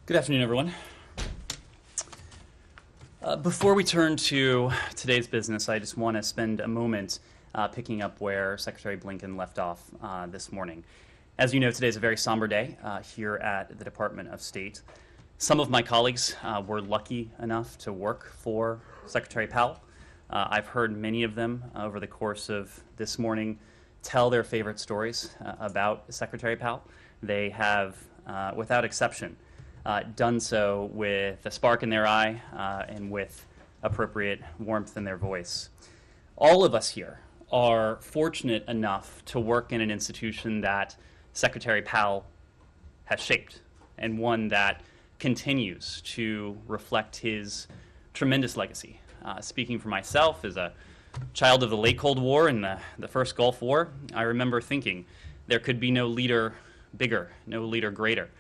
Good afternoon, everyone. Before we turn to today's business, I just want to spend a moment picking up where Secretary Blinken left off this morning. As you know, today is a very somber day here at the Department of State. Some of my colleagues were lucky enough to work for Secretary Powell. I've heard many of them over the course of this morning tell their favorite stories about Secretary Powell. They have, without exception, done so with a spark in their eye and with appropriate warmth in their voice. All of us here are fortunate enough to work in an institution that Secretary Powell has shaped, and one that continues to reflect his tremendous legacy. Speaking for myself, as a child of the late Cold War and the first Gulf War, I remember thinking there could be no leader bigger, no leader greater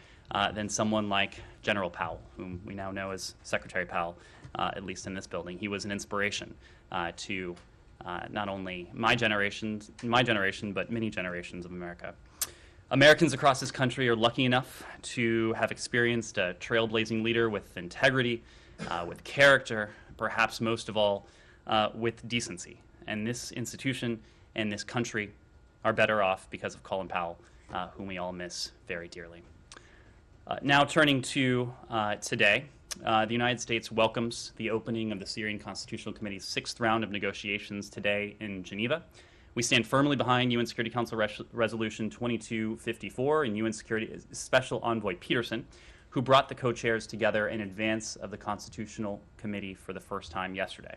than someone like General Powell, whom we now know as Secretary Powell, at least in this building. He was an inspiration to not only my generation, but many generations of America. Americans across this country are lucky enough to have experienced a trailblazing leader with integrity, with character, perhaps most of all, with decency. And this institution and this country are better off because of Colin Powell, whom we all miss very dearly. Now turning to today, the United States welcomes the opening of the Syrian Constitutional Committee's sixth round of negotiations today in Geneva. We stand firmly behind UN Security Council Resolution 2254 and UN Security Special Envoy Peterson, who brought the co-chairs together in advance of the Constitutional Committee for the first time yesterday.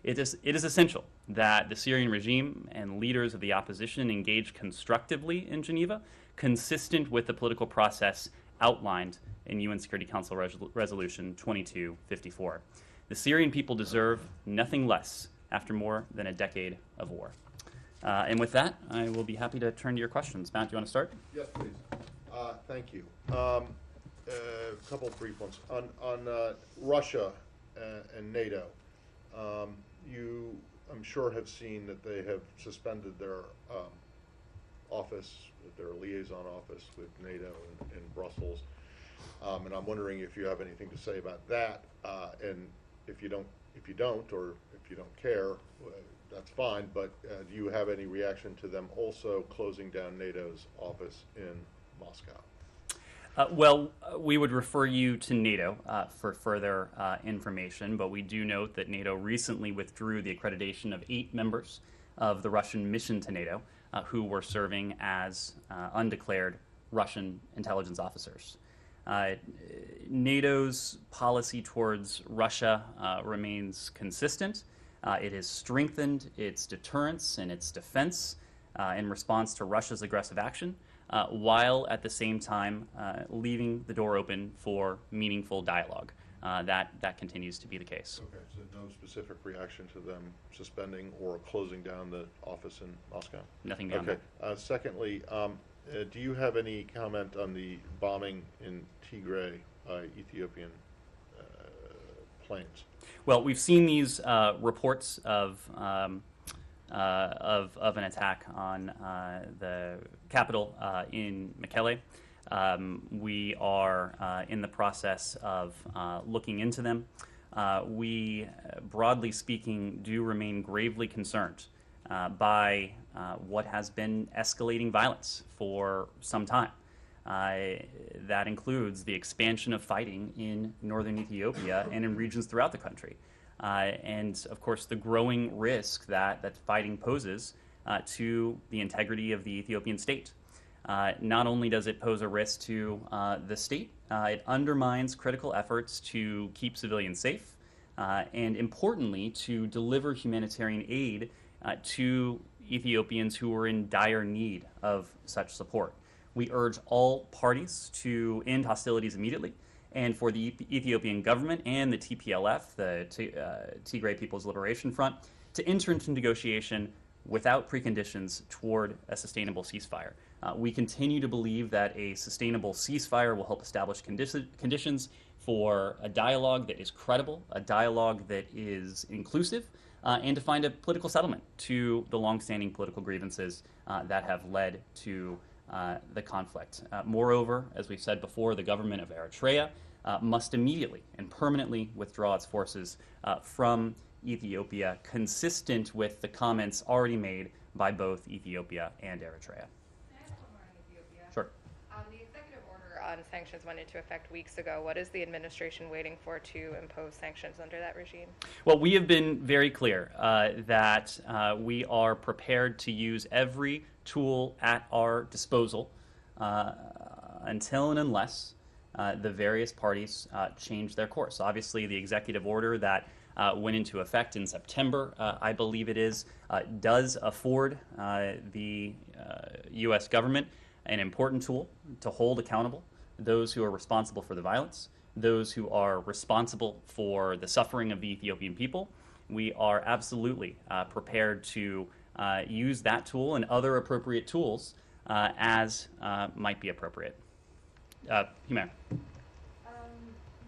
It is essential that the Syrian regime and leaders of the opposition engage constructively in Geneva, consistent with the political process outlined in UN Security Council Resolution 2254. The Syrian people deserve nothing less after more than a decade of war. And with that, I will be happy to turn to your questions. Matt, do you want to start? Yes, please. Thank you. A couple of brief ones. On Russia and NATO, you, I'm sure, have seen that they have suspended their office, their liaison office with NATO in Brussels. And I'm wondering if you have anything to say about that, and if you don't, or if you don't care, that's fine. But do you have any reaction to them also closing down NATO's office in Moscow? We would refer you to NATO for further information, but we do note that NATO recently withdrew the accreditation of 8 members of the Russian mission to NATO who were serving as undeclared Russian intelligence officers. NATO's policy towards Russia remains consistent. It has strengthened its deterrence and its defense in response to Russia's aggressive action, while at the same time leaving the door open for meaningful dialogue. That continues to be the case. Okay, so no specific reaction to them suspending or closing down the office in Moscow? Nothing beyond that. Secondly, do you have any comment on the bombing in Tigray by Ethiopian planes? Well, we've seen these reports of an attack on the capital in Mekelle. We are in the process of looking into them. We, broadly speaking, do remain gravely concerned by what has been escalating violence for some time. That includes the expansion of fighting in northern Ethiopia and in regions throughout the country. And, of course, the growing risk that fighting poses to the integrity of the Ethiopian state. Not only does it pose a risk to the state, it undermines critical efforts to keep civilians safe, and importantly, to deliver humanitarian aid to Ethiopians who are in dire need of such support. We urge all parties to end hostilities immediately, and for the Ethiopian government and the TPLF, the Tigray People's Liberation Front, to enter into negotiation without preconditions toward a sustainable ceasefire. We continue to believe that a sustainable ceasefire will help establish conditions for a dialogue that is credible, a dialogue that is inclusive, and to find a political settlement to the longstanding political grievances that have led to the conflict. Moreover, as we've said before, the government of Eritrea must immediately and permanently withdraw its forces from Ethiopia, consistent with the comments already made by both Ethiopia and Eritrea. Can I ask one more on Ethiopia? Sure. The executive order on sanctions went into effect weeks ago. What is the administration waiting for to impose sanctions under that regime? Well, we have been very clear that we are prepared to use every tool at our disposal until and unless the various parties change their course. Obviously, the executive order that went into effect in September, I believe it is, does afford the U.S. government an important tool to hold accountable those who are responsible for the violence, those who are responsible for the suffering of the Ethiopian people. We are absolutely prepared to use that tool and other appropriate tools as might be appropriate. Humair.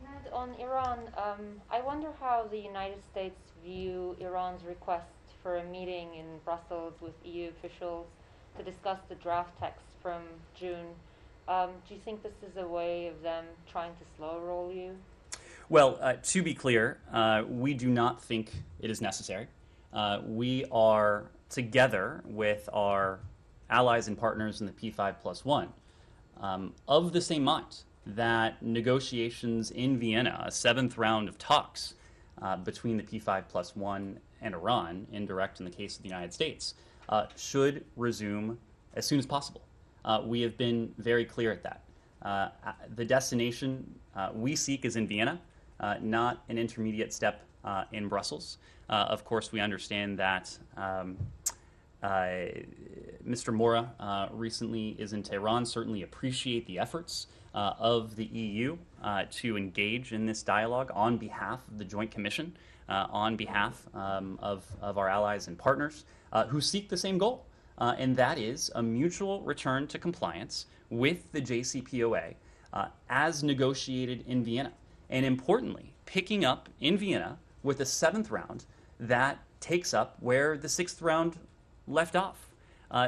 Ned, on Iran, I wonder how the United States view Iran's request for a meeting in Brussels with EU officials to discuss the draft text from June. Do you think this is a way of them trying to slow roll you? Well, to be clear, we do not think it is necessary. We are together with our allies and partners in the P5+1 of the same mind that negotiations in Vienna, a seventh round of talks between the P5+1 and Iran, indirect in the case of the United States, should resume as soon as possible. We have been very clear at that. The destination we seek is in Vienna, not an intermediate step in Brussels. Of course, we understand that Mr. Mora recently is in Tehran, certainly appreciate the efforts of the EU to engage in this dialogue on behalf of the Joint Commission, on behalf of our allies and partners who seek the same goal, and that is a mutual return to compliance with the JCPOA as negotiated in Vienna. And importantly, picking up in Vienna with a seventh round that takes up where the sixth round left off.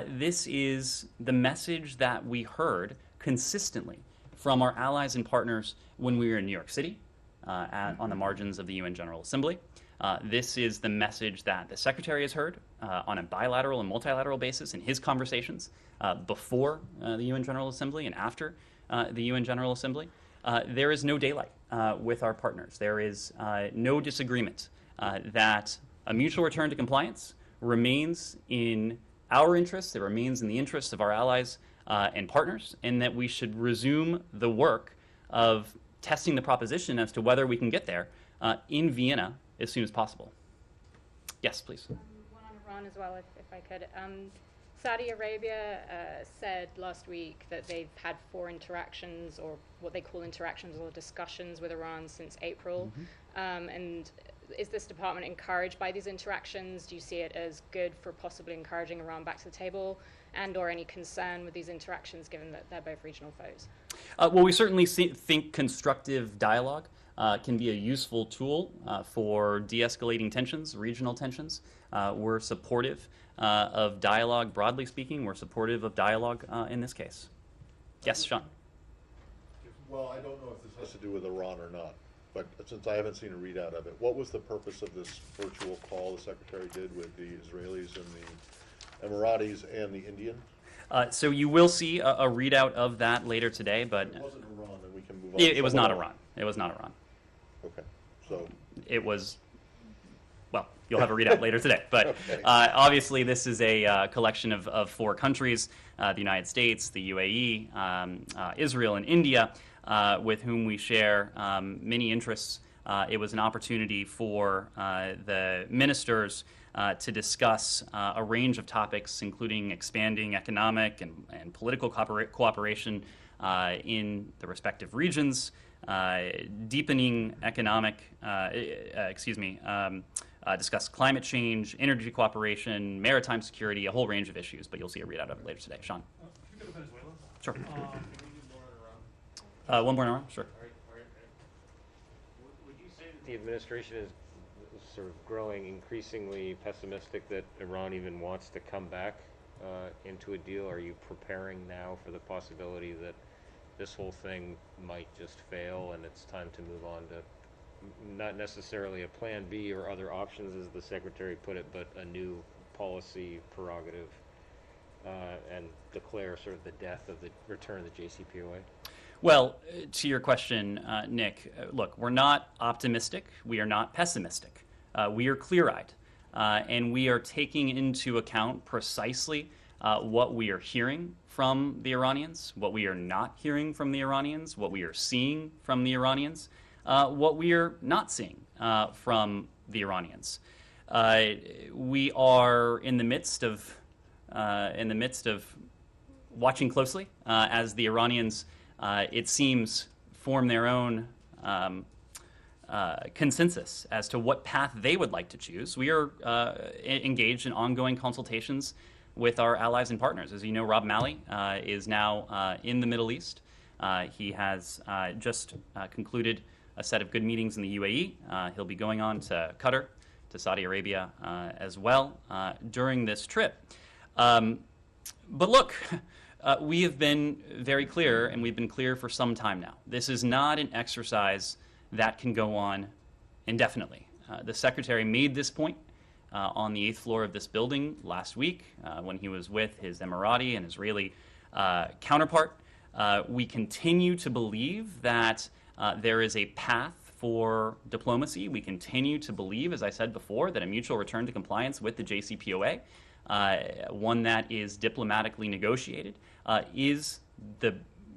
This is the message that we heard consistently from our allies and partners when we were in New York City on the margins of the UN General Assembly. This is the message that the Secretary has heard on a bilateral and multilateral basis in his conversations before the UN General Assembly and after the UN General Assembly. There is no daylight with our partners. There is no disagreement that a mutual return to compliance remains in our interests, it remains in the interests of our allies and partners, and that we should resume the work of testing the proposition as to whether we can get there in Vienna as soon as possible. Yes, please. One on Iran as well, if I could. Saudi Arabia said last week that they've had 4 interactions, or what they call interactions or discussions with Iran since April. And is this department encouraged by these interactions? Do you see it as good for possibly encouraging Iran back to the table, and or any concern with these interactions given that they're both regional foes? Well, we certainly think constructive dialogue can be a useful tool for de-escalating tensions, regional tensions. We're supportive of dialogue, broadly speaking. We're supportive of dialogue in this case. Yes, Sean? Well, I don't know if this has to do with Iran or not, but since I haven't seen a readout of it, what was the purpose of this virtual call the Secretary did with the Israelis and the Emiratis and the Indian? So you will see a readout of that later today, but If it wasn't Iran, then we can move on. it was not Iran. It was not Iran. Okay, so, It was, well, you'll have a readout later today. But Okay. obviously, this is a collection of 4 countries, the United States, the UAE, Israel, and India, with whom we share many interests. It was an opportunity for the ministers to discuss a range of topics, including expanding economic and political cooperation in the respective regions, deepening economic, discuss climate change, energy cooperation, maritime security, a whole range of issues, but you'll see a readout of it later today. Sean? Can we go to Venezuela? Sure. Can we do more on Iran? One more hour? Sure. All right. Would you say that the administration is sort of growing increasingly pessimistic that Iran even wants to come back into a deal? Are you preparing now for the possibility that this whole thing might just fail and it's time to move on to not necessarily a plan B or other options, as the secretary put it, but a new policy prerogative, and declare sort of the death of the return of the JCPOA? Well, to your question, Nick, look, we're not optimistic. We are not pessimistic. We are clear-eyed, and we are taking into account precisely what we are hearing from the Iranians, what we are not hearing from the Iranians, what we are seeing from the Iranians, what we are not seeing from the Iranians. We are in the midst of watching closely as the Iranians, it seems, form their own consensus as to what path they would like to choose. We are engaged in ongoing consultations with our allies and partners. As you know, Rob Malley is now in the Middle East. He has just concluded a set of good meetings in the UAE. He'll be going on to Qatar, to Saudi Arabia as well during this trip. But look, we have been very clear, and we've been clear for some time now. This is not an exercise that can go on indefinitely. The Secretary made this point on the 8th floor of this building last week when he was with his Emirati and Israeli counterpart. We continue to believe that there is a path for diplomacy. We continue to believe, as I said before, that a mutual return to compliance with the JCPOA, one that is diplomatically negotiated, is the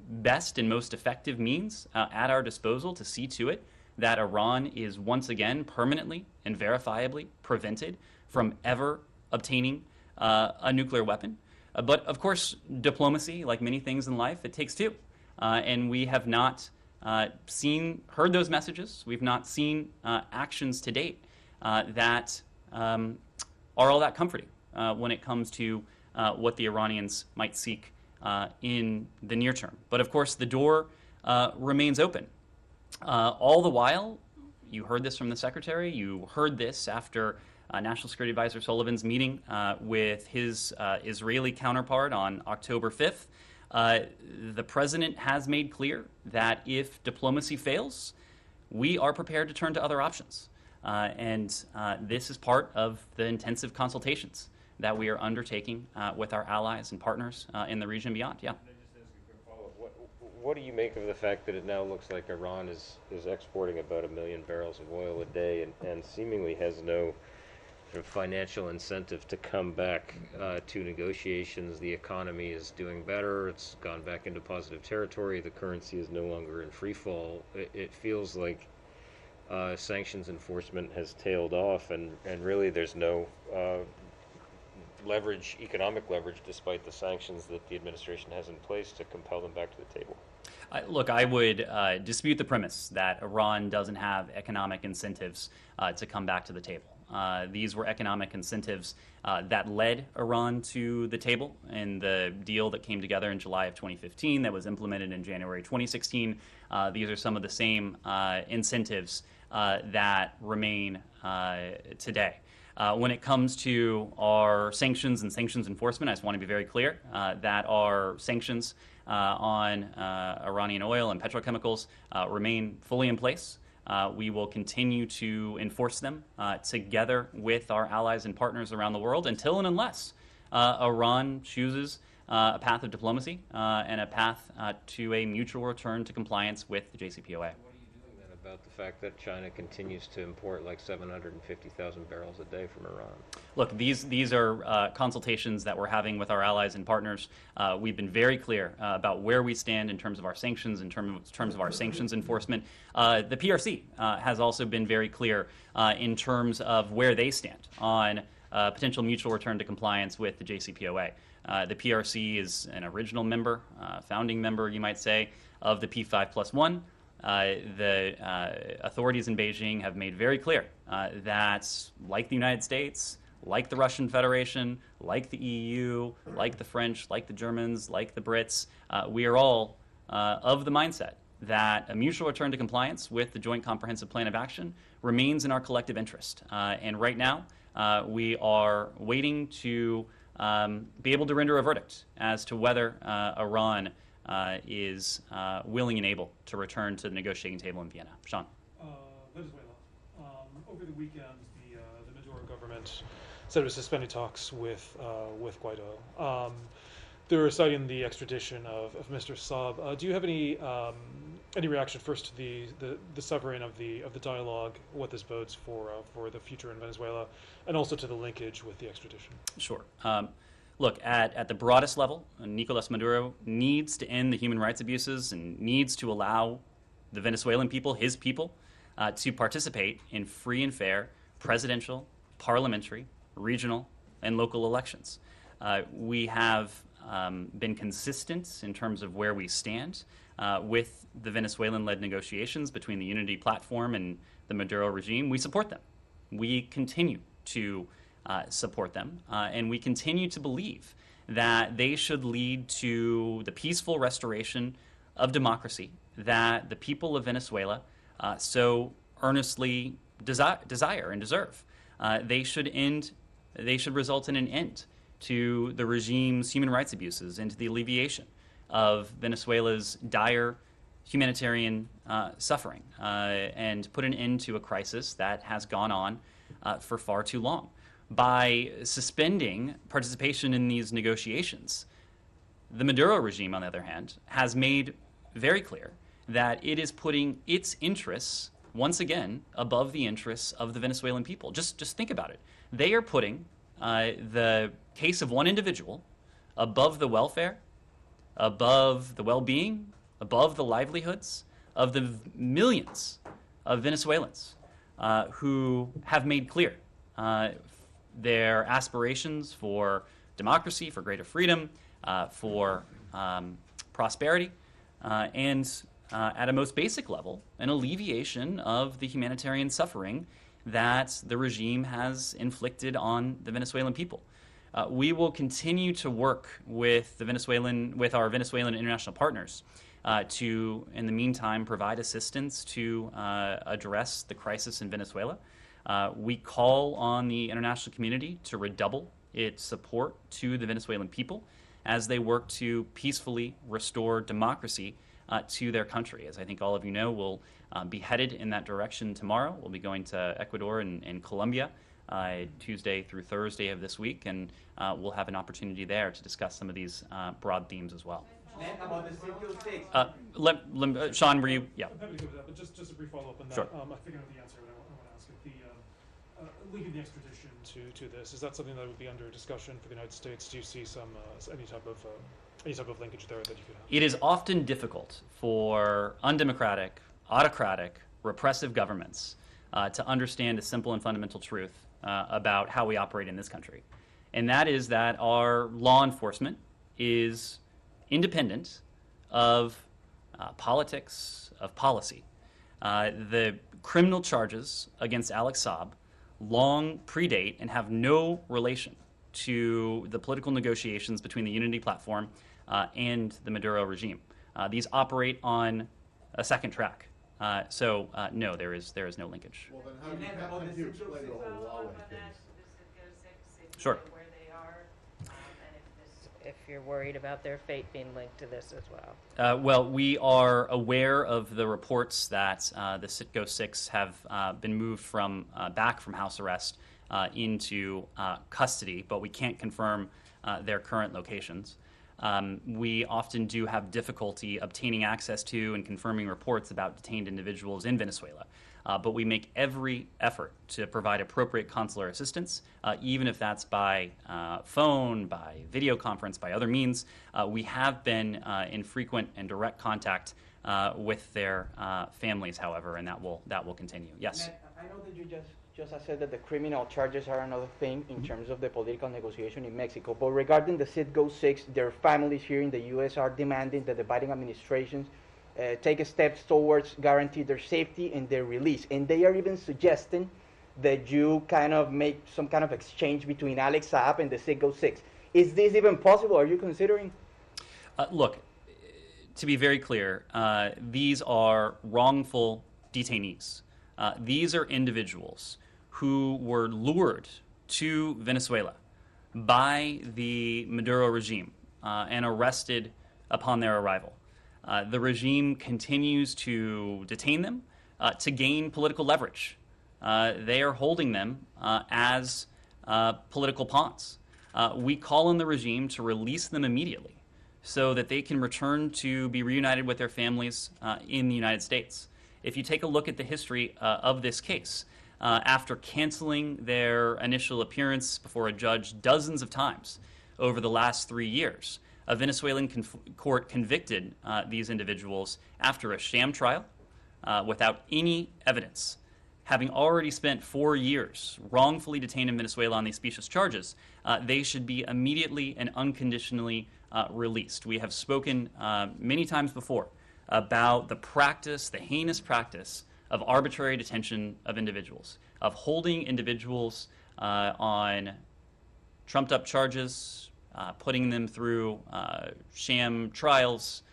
best and most effective means at our disposal to see to it that Iran is once again permanently and verifiably prevented from ever obtaining a nuclear weapon. But of course, diplomacy, like many things in life, it takes two. And we have not heard those messages. We've not seen actions to date that are all that comforting when it comes to what the Iranians might seek in the near term. But of course, the door remains open. All the while, you heard this from the Secretary, you heard this after National Security Advisor Sullivan's meeting with his Israeli counterpart on October 5th. The President has made clear that if diplomacy fails, we are prepared to turn to other options. And this is part of the intensive consultations that we are undertaking with our allies and partners in the region and beyond. Yeah. What do you make of the fact that it now looks like Iran is exporting about 1 million barrels of oil a day and seemingly has no sort of financial incentive to come back to negotiations? The economy is doing better. It's gone back into positive territory. The currency is no longer in free fall. It feels like sanctions enforcement has tailed off, and really there's no leverage, economic leverage, despite the sanctions that the administration has in place to compel them back to the table. Look, I would dispute the premise that Iran doesn't have economic incentives to come back to the table. These were economic incentives that led Iran to the table in the deal that came together in July of 2015 that was implemented in January 2016. These are some of the same incentives that remain today. When it comes to our sanctions and sanctions enforcement, I just want to be very clear that our sanctions on Iranian oil and petrochemicals remain fully in place. We will continue to enforce them together with our allies and partners around the world until and unless Iran chooses a path of diplomacy and a path to a mutual return to compliance with the JCPOA. About the fact that China continues to import like 750,000 barrels a day from Iran? Look, these are consultations that we're having with our allies and partners. We've been very clear about where we stand in terms of our sanctions, in terms of our sanctions enforcement. The PRC has also been very clear in terms of where they stand on potential mutual return to compliance with the JCPOA. The PRC is an original member, founding member, you might say, of the P5+1. The authorities in Beijing have made very clear that, like the United States, like the Russian Federation, like the EU, like the French, like the Germans, like the Brits, we are all of the mindset that a mutual return to compliance with the Joint Comprehensive Plan of Action remains in our collective interest. And right now, we are waiting to be able to render a verdict as to whether Iran is willing and able to return to the negotiating table in Vienna. Sean. Venezuela. Over the weekend, the Maduro government said it was suspending talks with Guaido. They were citing the extradition of Mr. Saab. Do you have any reaction first to the severing of the dialogue, what this bodes for the future in Venezuela, and also to the linkage with the extradition? Sure. Look, at the broadest level, Nicolas Maduro needs to end the human rights abuses and needs to allow the Venezuelan people, his people, to participate in free and fair presidential, parliamentary, regional, and local elections. We have been consistent in terms of where we stand with the Venezuelan-led negotiations between the Unity Platform and the Maduro regime. We support them. We continue to support them, and we continue to believe that they should lead to the peaceful restoration of democracy that the people of Venezuela so earnestly desire and deserve. They should result in an end to the regime's human rights abuses and to the alleviation of Venezuela's dire humanitarian suffering and put an end to a crisis that has gone on for far too long. By suspending participation in these negotiations, the Maduro regime, on the other hand, has made very clear that it is putting its interests, once again, above the interests of the Venezuelan people. Just think about it. They are putting the case of one individual above the welfare, above the well-being, above the livelihoods of the millions of Venezuelans who have made clear their aspirations for democracy, for greater freedom, for prosperity, and at a most basic level, an alleviation of the humanitarian suffering that the regime has inflicted on the Venezuelan people. We will continue to work with our Venezuelan international partners to, in the meantime, provide assistance to address the crisis in Venezuela. We call on the international community to redouble its support to the Venezuelan people as they work to peacefully restore democracy to their country. As I think all of you know, we'll be headed in that direction tomorrow. We'll be going to Ecuador and Colombia Tuesday through Thursday of this week, and we'll have an opportunity there to discuss some of these broad themes as well. About the City 06. Sean, were you? Yeah. I'm happy to go with that, but just a brief follow-up on that. Sure. I think I know the answer, but I want to ask it. Linking the extradition to this, is that something that would be under discussion for the United States? Do you see any type of linkage there that you could have? It is often difficult for undemocratic, autocratic, repressive governments to understand a simple and fundamental truth about how we operate in this country. And that is that our law enforcement is independent of politics, of policy. The criminal charges against Alex Saab long predate and have no relation to the political negotiations between the Unity Platform and the Maduro regime. These operate on a second track. So no, there is no linkage. Well, then how do you explain the whole Huawei case? Sure. Where they are, and if you're worried about their fate being linked to this as well. Well, we are aware of the reports that the Citgo 6 have been moved back from house arrest into custody, but we can't confirm their current locations. We often do have difficulty obtaining access to and confirming reports about detained individuals in Venezuela. But we make every effort to provide appropriate consular assistance, even if that's by phone, by video conference, by other means. We have been in frequent and direct contact with their families, however, and that will continue. Yes? Matt, I know that you just said that the criminal charges are another thing in terms of the political negotiation in Mexico, but regarding the Citgo 6, their families here in the U.S. are demanding that the Biden administration take steps towards guarantee their safety and their release. And they are even suggesting that you kind of make some kind of exchange between Alex Saab and the Citgo 6. Is this even possible? Are you considering? Look, to be very clear, these are wrongful detainees. These are individuals who were lured to Venezuela by the Maduro regime and arrested upon their arrival. The regime continues to detain them to gain political leverage. They are holding them as political pawns. We call on the regime to release them immediately so that they can return to be reunited with their families in the United States. If you take a look at the history of this case, after canceling their initial appearance before a judge dozens of times over the last 3 years, a Venezuelan court convicted these individuals after a sham trial without any evidence. Having already spent 4 years wrongfully detained in Venezuela on these specious charges, they should be immediately and unconditionally released. We have spoken many times before about the practice, the heinous practice of arbitrary detention of individuals, of holding individuals on trumped up charges, putting them through sham trials,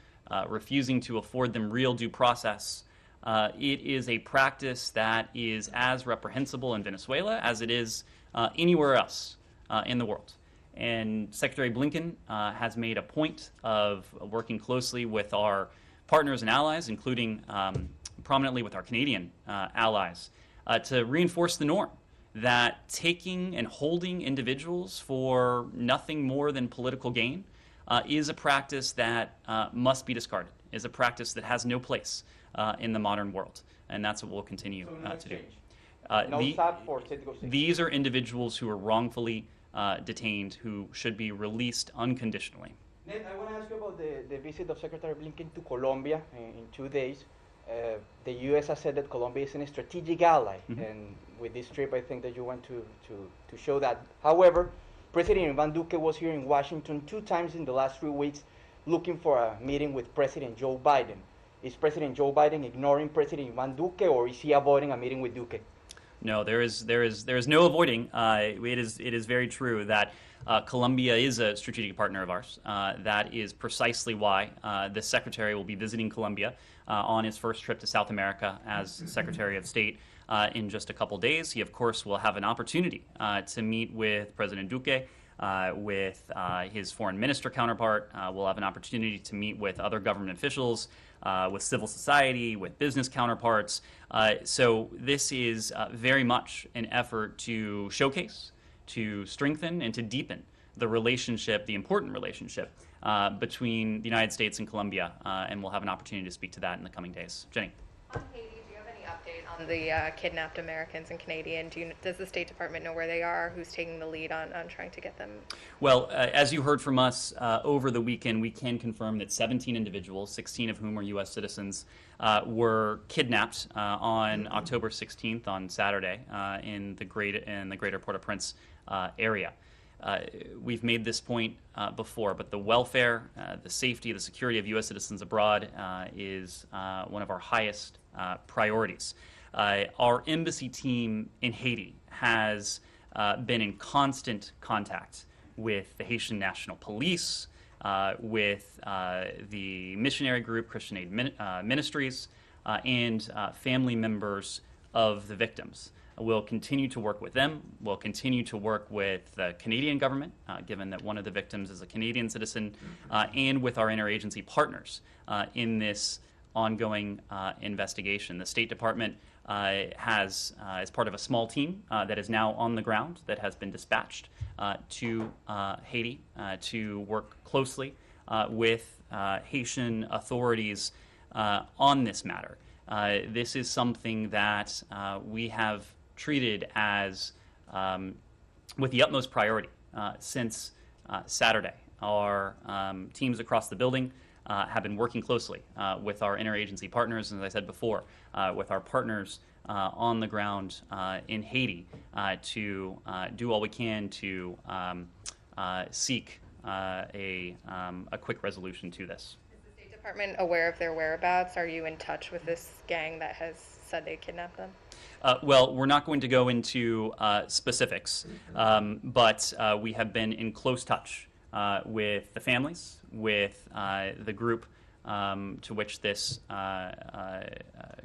refusing to afford them real due process. It is a practice that is as reprehensible in Venezuela as it is anywhere else in the world. And Secretary Blinken has made a point of working closely with our partners and allies, including prominently with our Canadian allies, to reinforce the norm that taking and holding individuals for nothing more than political gain is a practice that must be discarded, is a practice that has no place in the modern world, and that's what we'll continue to do. These are individuals who are wrongfully detained who should be released unconditionally. Ned, I want to ask you about the visit of Secretary Blinken to Colombia in 2 days. The U.S. has said that Colombia is a strategic ally, and with this trip, I think that you want to show that. However, President Ivan Duque was here in Washington 2 times in the last 3 weeks looking for a meeting with President Joe Biden. Is President Joe Biden ignoring President Ivan Duque, or is he avoiding a meeting with Duque? No, there is no avoiding. It is very true that Colombia is a strategic partner of ours. That is precisely why the Secretary will be visiting Colombia on his first trip to South America as Secretary of State in just a couple days. He, of course, will have an opportunity to meet with President Duque, with his foreign minister counterpart. We'll have an opportunity to meet with other government officials, with civil society, with business counterparts. So this is very much an effort to showcase, to strengthen, and to deepen the relationship, the important relationship between the United States and Colombia, and we'll have an opportunity to speak to that in the coming days. Jenny. On Haiti, do you have any update on the kidnapped Americans and Canadian? Does the State Department know where they are? Who's taking the lead on trying to get them? Well, as you heard from us over the weekend, we can confirm that 17 individuals, 16 of whom are U.S. citizens, were kidnapped on October 16th, on Saturday, in the greater Port-au-Prince area. We've made this point before, but the welfare, the safety, the security of U.S. citizens abroad is one of our highest priorities. Our embassy team in Haiti has been in constant contact with the Haitian National Police, with the missionary group Christian Aid Ministries, and family members of the victims. We'll continue to work with them. We'll continue to work with the Canadian government, given that one of the victims is a Canadian citizen, and with our interagency partners in this ongoing investigation. The State Department has, as part of a small team that is now on the ground, that has been dispatched to Haiti to work closely with Haitian authorities on this matter. This is something that we have treated as with the utmost priority since Saturday. Our teams across the building have been working closely with our interagency partners, and as I said before, with our partners on the ground in Haiti to do all we can to seek a quick resolution to this. Is the State Department aware of their whereabouts? Are you in touch with this gang that has said they kidnapped them? Well, we're not going to go into specifics, but we have been in close touch with the families, with the group to which this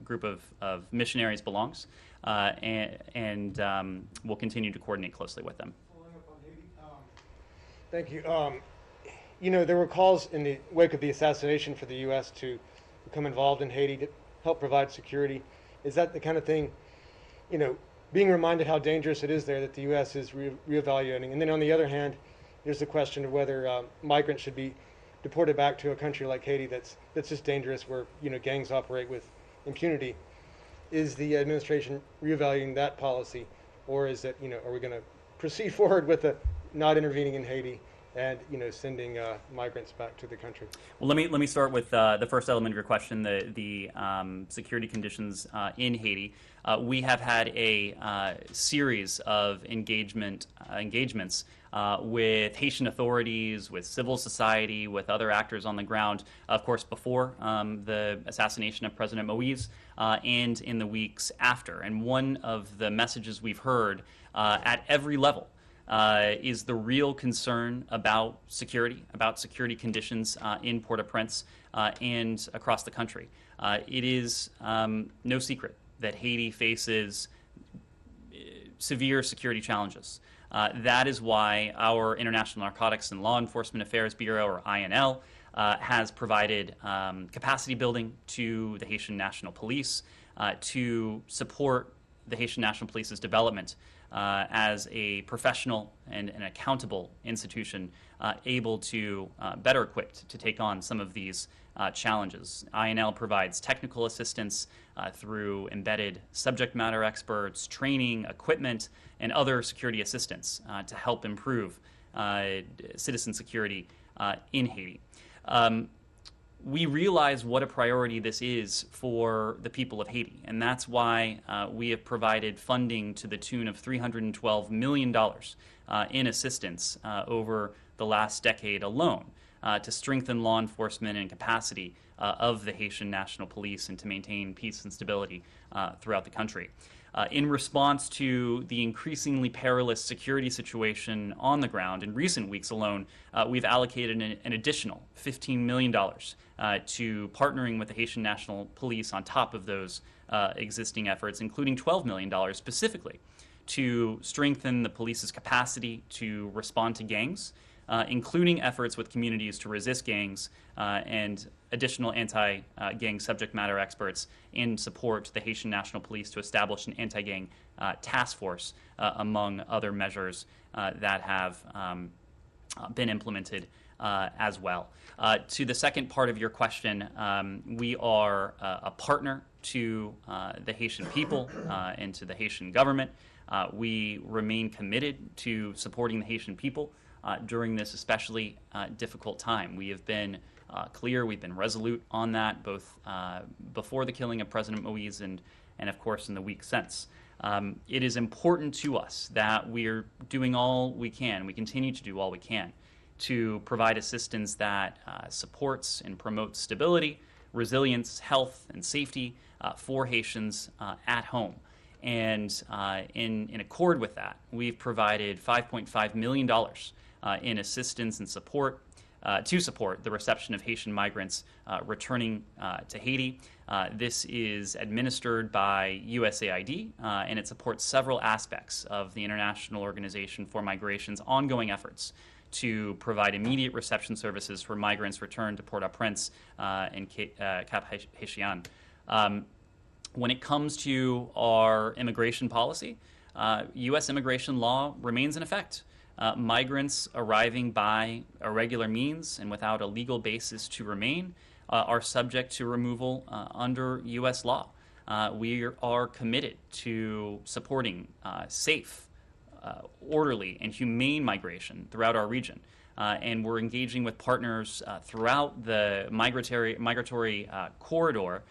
group of missionaries belongs, and we'll continue to coordinate closely with them. Thank you. you know, there were calls in the wake of the assassination for the U.S. to become involved in Haiti to help provide security. Is that the kind of thing, you know, being reminded how dangerous it is there, that the U.S. is reevaluating? And then on the other hand, there's the question of whether migrants should be deported back to a country like Haiti that's just dangerous, where, you know, gangs operate with impunity. Is the administration reevaluating that policy, or is it, you know, are we going to proceed forward with not intervening in Haiti and, you know, sending migrants back to the country? Well, let me start with the first element of your question, the security conditions in Haiti. We have had a series of engagements with Haitian authorities, with civil society, with other actors on the ground, of course, before the assassination of President Moise, and in the weeks after. And one of the messages we've heard at every level is the real concern about security conditions in Port-au-Prince and across the country. It is no secret that Haiti faces severe security challenges. That is why our International Narcotics and Law Enforcement Affairs Bureau, or INL, has provided capacity building to the Haitian National Police to support the Haitian National Police's development as a professional and an accountable institution able to better equipped to take on some of these challenges. INL provides technical assistance through embedded subject matter experts, training, equipment, and other security assistance to help improve citizen security in Haiti. We realize what a priority this is for the people of Haiti, and that's why we have provided funding to the tune of $312 million in assistance over the last decade alone to strengthen law enforcement and capacity of the Haitian National Police and to maintain peace and stability throughout the country. In response to the increasingly perilous security situation on the ground, in recent weeks alone, we've allocated an additional $15 million to partnering with the Haitian National Police on top of those existing efforts, including $12 million specifically to strengthen the police's capacity to respond to gangs, including efforts with communities to resist gangs and additional anti-gang subject matter experts, and support the Haitian National Police to establish an anti-gang task force, among other measures that have been implemented as well. To the second part of your question, we are a partner to the Haitian people and to the Haitian government. We remain committed to supporting the Haitian people during this especially difficult time. We have been clear, we've been resolute on that, both before the killing of President Moise and of course in the week since. It is important to us that we're doing all we can, we continue to do all we can to provide assistance that supports and promotes stability, resilience, health, and safety for Haitians at home. And in accord with that, we've provided $5.5 million in assistance and support to support the reception of Haitian migrants returning to Haiti. This is administered by USAID, and it supports several aspects of the International Organization for Migration's ongoing efforts to provide immediate reception services for migrants returned to Port-au-Prince and Cap Haitien. When it comes to our immigration policy, U.S. immigration law remains in effect. Migrants arriving by irregular means and without a legal basis to remain are subject to removal under U.S. law. We are committed to supporting safe, orderly, and humane migration throughout our region. And we're engaging with partners throughout the migratory corridor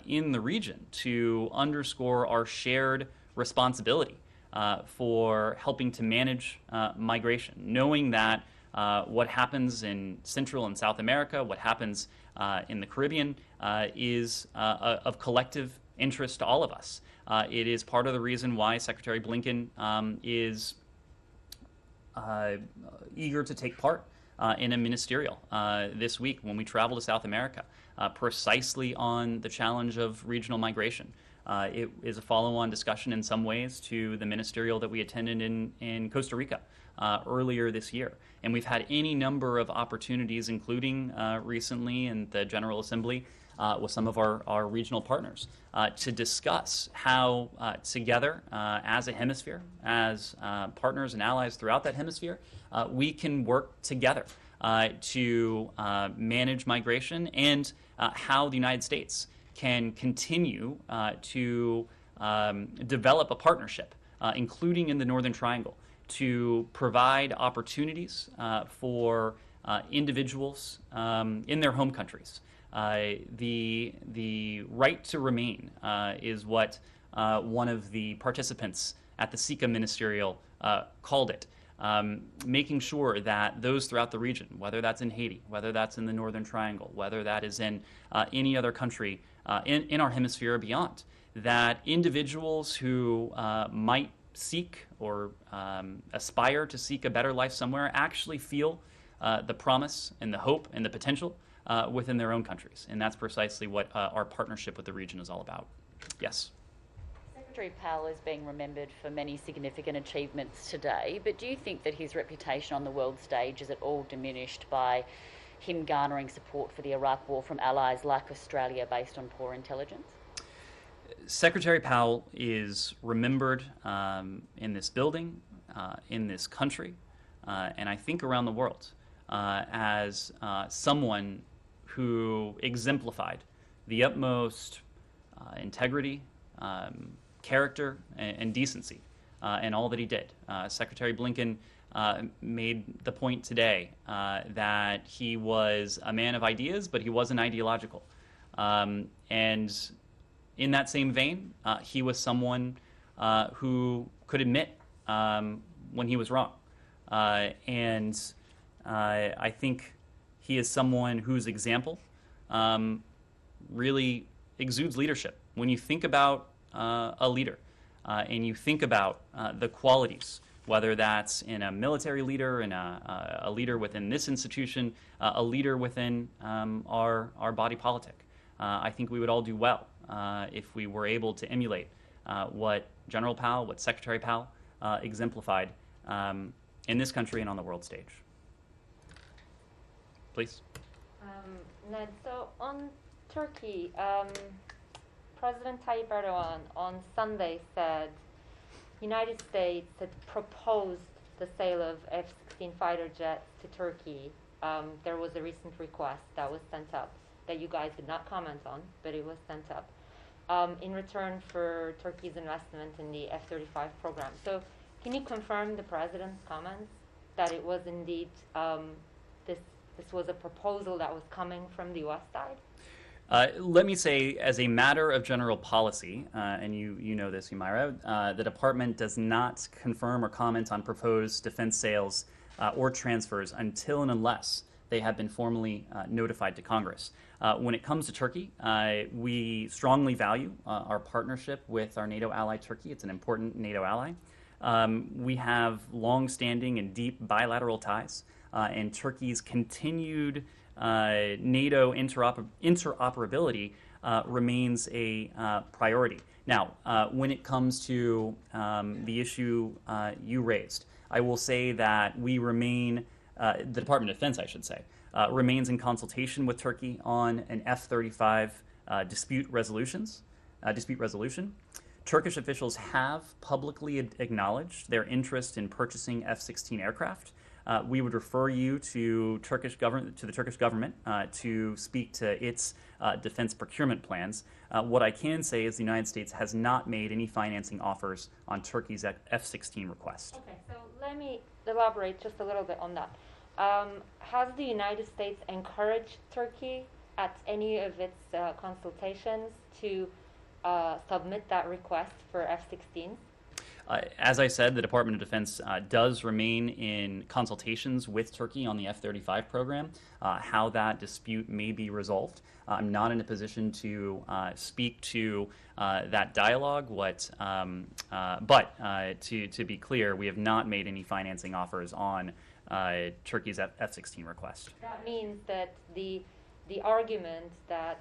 in the region to underscore our shared responsibility for helping to manage migration, knowing that what happens in Central and South America, what happens in the Caribbean is of collective interest to all of us. It is part of the reason why Secretary Blinken is eager to take part in a ministerial this week when we travel to South America, precisely on the challenge of regional migration. It is a follow-on discussion in some ways to the ministerial that we attended in Costa Rica earlier this year. And we've had any number of opportunities, including recently in the General Assembly with some of our regional partners, to discuss how together as a hemisphere, as partners and allies throughout that hemisphere, we can work together to manage migration, and how the United States can continue to develop a partnership, including in the Northern Triangle, to provide opportunities for individuals in their home countries. The right to remain is what one of the participants at the SICA ministerial called it. Making sure that those throughout the region, whether that's in Haiti, whether that's in the Northern Triangle, whether that is in any other country in our hemisphere or beyond, that individuals who might seek or aspire to seek a better life somewhere actually feel the promise and the hope and the potential within their own countries. And that's precisely what our partnership with the region is all about. Yes? Secretary Powell is being remembered for many significant achievements today, but do you think that his reputation on the world stage is at all diminished by him garnering support for the Iraq War from allies like Australia based on poor intelligence? Secretary Powell is remembered in this building, in this country, and I think around the world as someone who exemplified the utmost integrity, character, and decency in all that he did. Secretary Blinken made the point today that he was a man of ideas, but he wasn't ideological. And in that same vein, he was someone who could admit when he was wrong. And I think he is someone whose example really exudes leadership. When you think about a leader and you think about the qualities, whether that's in a military leader, in a leader within this institution, a leader within our body politic, I think we would all do well if we were able to emulate what General Powell, what Secretary Powell exemplified in this country and on the world stage. Please. Ned, so on Turkey, President Tayyip Erdogan on Sunday said United States had proposed the sale of F-16 fighter jets to Turkey. There was a recent request that was sent up that you guys did not comment on, but it was sent up in return for Turkey's investment in the F-35 program. So can you confirm the president's comments that it was indeed this was a proposal that was coming from the U.S. side? Let me say, as a matter of general policy, and you know this, Humaira, the department does not confirm or comment on proposed defense sales or transfers until and unless they have been formally notified to Congress. When it comes to Turkey, we strongly value our partnership with our NATO ally Turkey. It's an important NATO ally. We have long-standing and deep bilateral ties, and Turkey's continued NATO interoperability remains a priority. Now, when it comes to the issue you raised, I will say that we remain, the Department of Defense, I should say, remains in consultation with Turkey on an F-35 dispute resolution. Turkish officials have publicly acknowledged their interest in purchasing F-16 aircraft. We would refer you to the Turkish government to speak to its defense procurement plans. What I can say is the United States has not made any financing offers on Turkey's F-16 request. Okay, so let me elaborate just a little bit on that. Has the United States encouraged Turkey at any of its consultations to submit that request for F-16? As I said, the Department of Defense does remain in consultations with Turkey on the F-35 program, how that dispute may be resolved. I'm not in a position to speak to that dialogue, but to be clear, we have not made any financing offers on Turkey's F-16 request. That means that the argument that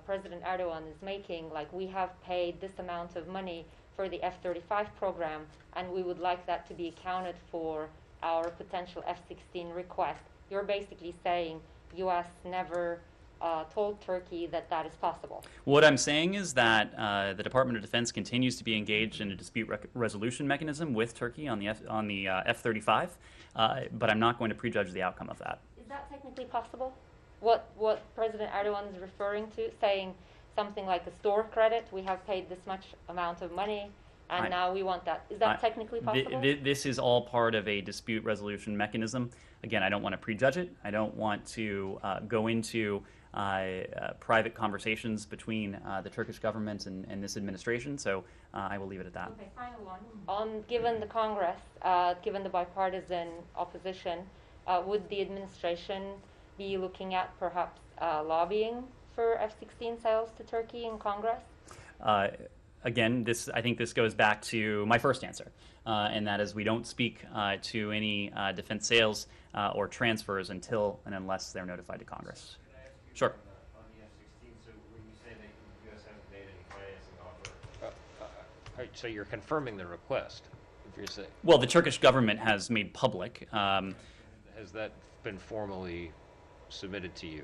President Erdogan is making, like we have paid this amount of money for the F-35 program, and we would like that to be accounted for our potential F-16 request, you're basically saying U.S. never told Turkey that that is possible. What I'm saying is that the Department of Defense continues to be engaged in a dispute resolution mechanism with Turkey on the F-35, but I'm not going to prejudge the outcome of that. Is that technically possible? What President Erdogan is referring to, saying something like a store credit, we have paid this much amount of money, and now we want that. Is that technically possible? This is all part of a dispute resolution mechanism. Again, I don't want to prejudge it. I don't want to go into private conversations between the Turkish government and this administration, so I will leave it at that. Okay, final one. Given the Congress, given the bipartisan opposition, would the administration be looking at perhaps lobbying for F-16 sales to Turkey in Congress? Again, I think this goes back to my first answer, and that is we don't speak to any defense sales or transfers until and unless they're notified to Congress. Sure. On the F-16, so when you say that the U.S. hasn't made any financing offer, so you're confirming the request, if you're saying. Well, the Turkish government has made public. Has that been formally submitted to you?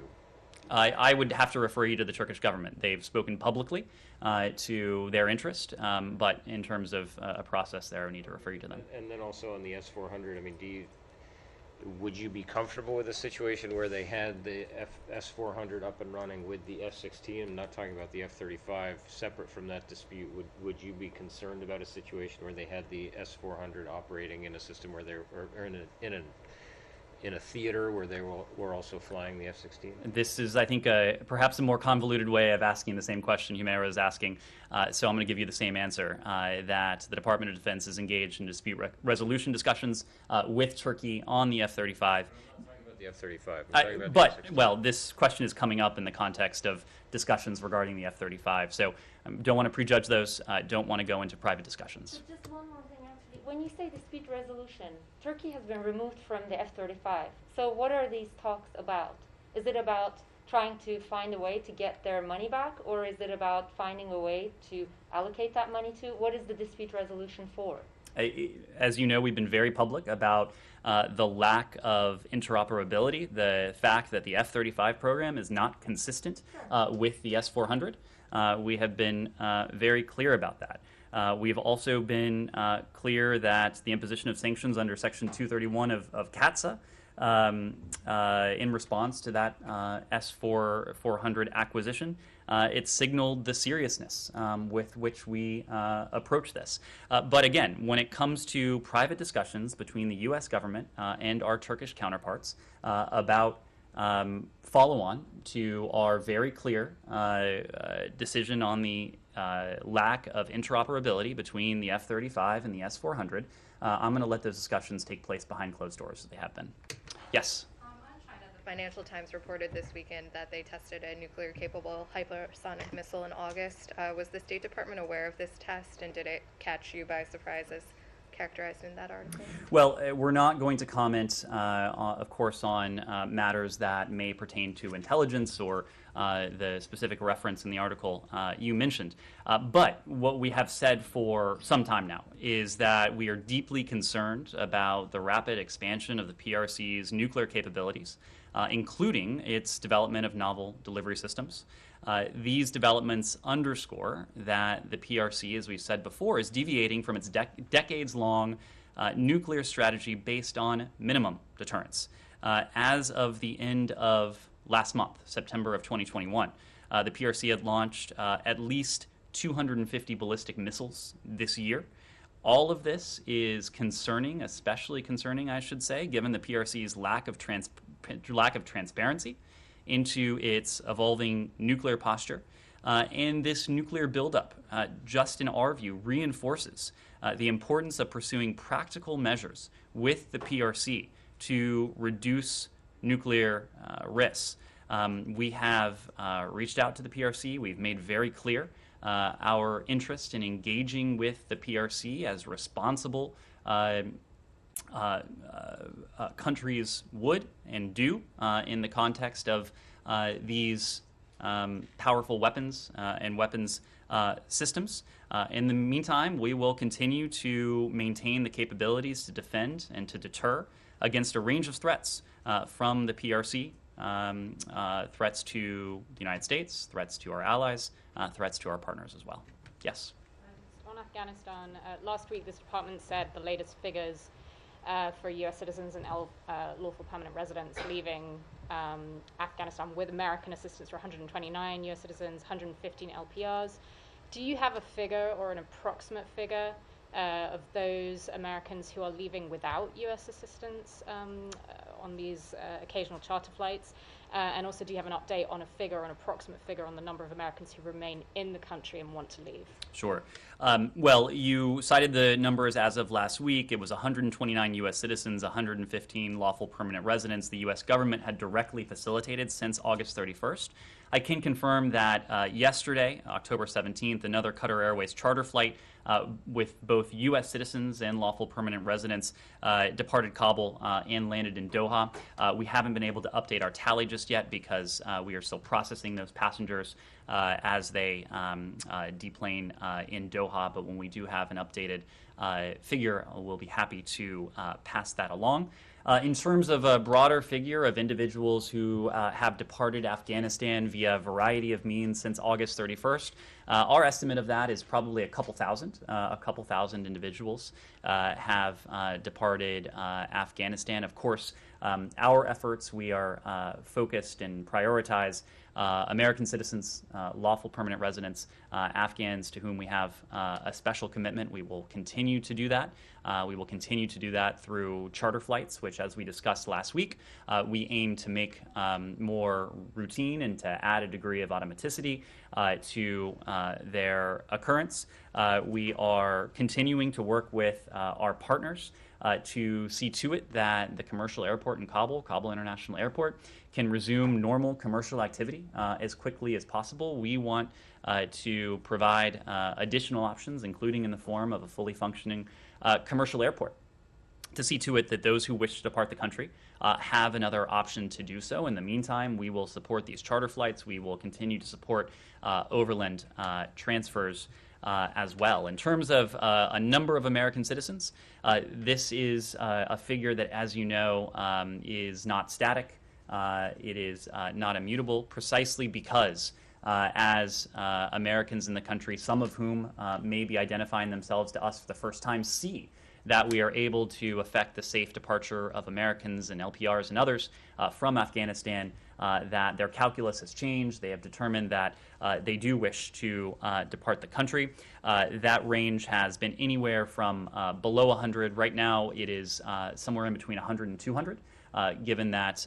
I would have to refer you to the Turkish government. They've spoken publicly to their interest, but in terms of a process there, I would need to refer you to them. And then also on the S-400, I mean, would you be comfortable with a situation where they had the S-400 up and running with the F-16? I'm not talking about the F-35 separate from that dispute. Would you be concerned about a situation where they had the S-400 operating in a system where they were in a theater where they were also flying the F-16? This is, I think, perhaps a more convoluted way of asking the same question Humera is asking, so I'm going to give you the same answer, that the Department of Defense is engaged in dispute resolution discussions with Turkey on the F-35. I'm not talking about the F-35. I'm talking about the F-16. Well, this question is coming up in the context of discussions regarding the F-35, so don't want to prejudge those, don't want to go into private discussions. But just one more thing, actually. When you say dispute resolution, Turkey has been removed from the F-35. So what are these talks about? Is it about trying to find a way to get their money back, or is it about finding a way to allocate that money to? What is the dispute resolution for? As you know, we've been very public about the lack of interoperability, the fact that the F-35 program is not consistent with the S-400. We have been very clear about that. We've also been clear that the imposition of sanctions under Section 231 of CATSA in response to that S-400 acquisition, it signaled the seriousness with which we approach this. But again, when it comes to private discussions between the U.S. government and our Turkish counterparts about follow-on to our very clear decision on the lack of interoperability between the F-35 and the S-400, I'm going to let those discussions take place behind closed doors as they have been. Yes? On China, the Financial Times reported this weekend that they tested a nuclear-capable hypersonic missile in August. Was the State Department aware of this test, and did it catch you by surprise as characterized in that article? Well, we're not going to comment, of course, on matters that may pertain to intelligence or the specific reference in the article you mentioned. But what we have said for some time now is that we are deeply concerned about the rapid expansion of the PRC's nuclear capabilities, including its development of novel delivery systems. These developments underscore that the PRC, as we've said before, is deviating from its decades-long nuclear strategy based on minimum deterrence. As of the end of last month, September of 2021, the PRC had launched at least 250 ballistic missiles this year. All of this is concerning, especially concerning, I should say, given the PRC's lack of transparency into its evolving nuclear posture. And this nuclear buildup, just in our view, reinforces the importance of pursuing practical measures with the PRC to reduce nuclear risks. We have reached out to the PRC. We've made very clear our interest in engaging with the PRC as responsible countries would and do in the context of these powerful weapons and weapons systems. In the meantime, we will continue to maintain the capabilities to defend and to deter against a range of threats from the PRC, threats to the United States, threats to our allies, threats to our partners as well. Yes? On Afghanistan, last week this department said the latest figures for U.S. citizens and lawful permanent residents leaving Afghanistan with American assistance for 129 U.S. citizens, 115 LPRs. Do you have a figure or an approximate figure of those Americans who are leaving without U.S. assistance on these occasional charter flights? And also, do you have an update on a figure, or an approximate figure on the number of Americans who remain in the country and want to leave? Sure. Well, you cited the numbers as of last week. It was 129 U.S. citizens, 115 lawful permanent residents the U.S. government had directly facilitated since August 31st. I can confirm that yesterday, October 17th, another Qatar Airways charter flight with both U.S. citizens and lawful permanent residents departed Kabul and landed in Doha. We haven't been able to update our tally just yet because we are still processing those passengers as they deplane in Doha. But when we do have an updated figure, we'll be happy to pass that along. In terms of a broader figure of individuals who have departed Afghanistan via a variety of means since August 31st, our estimate of that is probably a couple thousand individuals have departed Afghanistan. Of course, our efforts, we are focused and prioritize American citizens, lawful permanent residents, Afghans to whom we have a special commitment. We will continue to do that. We will continue to do that through charter flights, which, as we discussed last week, we aim to make more routine and to add a degree of automaticity to their occurrence. We are continuing to work with our partners to see to it that the commercial airport in Kabul International Airport, can resume normal commercial activity as quickly as possible. We want to provide additional options, including in the form of a fully functioning commercial airport, to see to it that those who wish to depart the country have another option to do so. In the meantime, we will support these charter flights. We will continue to support overland transfers as well. In terms of a number of American citizens, this is a figure that, as you know, is not static. It is not immutable, precisely because as Americans in the country, some of whom may be identifying themselves to us for the first time, see that we are able to effect the safe departure of Americans and LPRs and others from Afghanistan, that their calculus has changed. They have determined that they do wish to depart the country. That range has been anywhere from below 100. Right now, it is somewhere in between 100 and 200, given that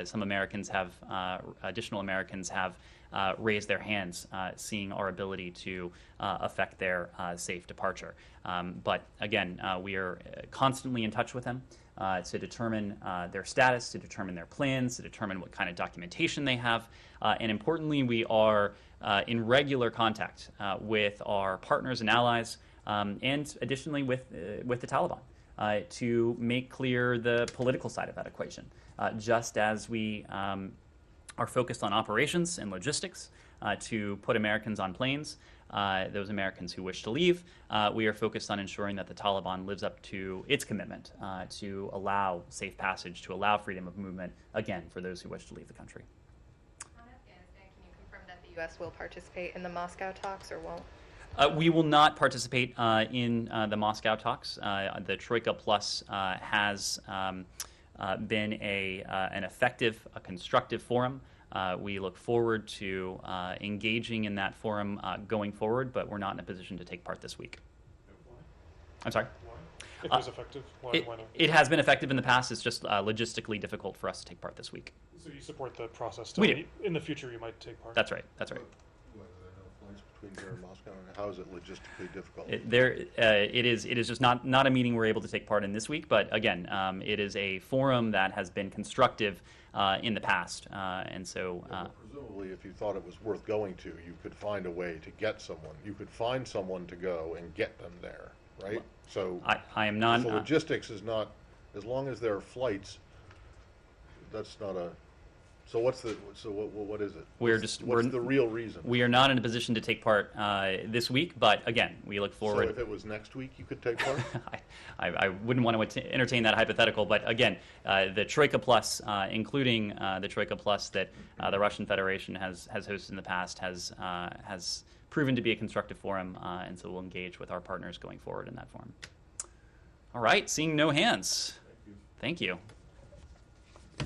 some Americans have, additional Americans have raised their hands, seeing our ability to affect their safe departure. But again, we are constantly in touch with them to determine their status, to determine their plans, to determine what kind of documentation they have. And importantly, we are in regular contact with our partners and allies, and additionally with the Taliban, to make clear the political side of that equation. Just as we are focused on operations and logistics to put Americans on planes, those Americans who wish to leave, we are focused on ensuring that the Taliban lives up to its commitment to allow safe passage, to allow freedom of movement, again, for those who wish to leave the country. On Afghanistan, can you confirm that the U.S. will participate in the Moscow talks or won't? We will not participate in the Moscow talks. The Troika Plus has been an effective, a constructive forum. We look forward to engaging in that forum going forward, but we're not in a position to take part this week. I'm sorry? Why? If it was effective, why not? It has been effective in the past. It's just logistically difficult for us to take part this week. So you support the process? We do. In the future, you might take part? That's right. That's right. Whether there are no flights between here and Moscow, and how is it logistically difficult? It is just not a meeting we're able to take part in this week, but again, it is a forum that has been constructive in the past, and so... presumably, if you thought it was worth going to, you could find a way to get someone. You could find someone to go and get them there, right? So I am not... the logistics is not, as long as there are flights, that's not a So what is it? We're What's- just- What's we're- the real reason? We are not in a position to take part this week, but again, we look So forward. if it was next week, you could take part? I wouldn't want to entertain that hypothetical, but again, the Troika Plus, including the Troika Plus that the Russian Federation has hosted in the past, has proven to be a constructive forum, and so we'll engage with our partners going forward in that forum. All right, seeing no hands. Thank you.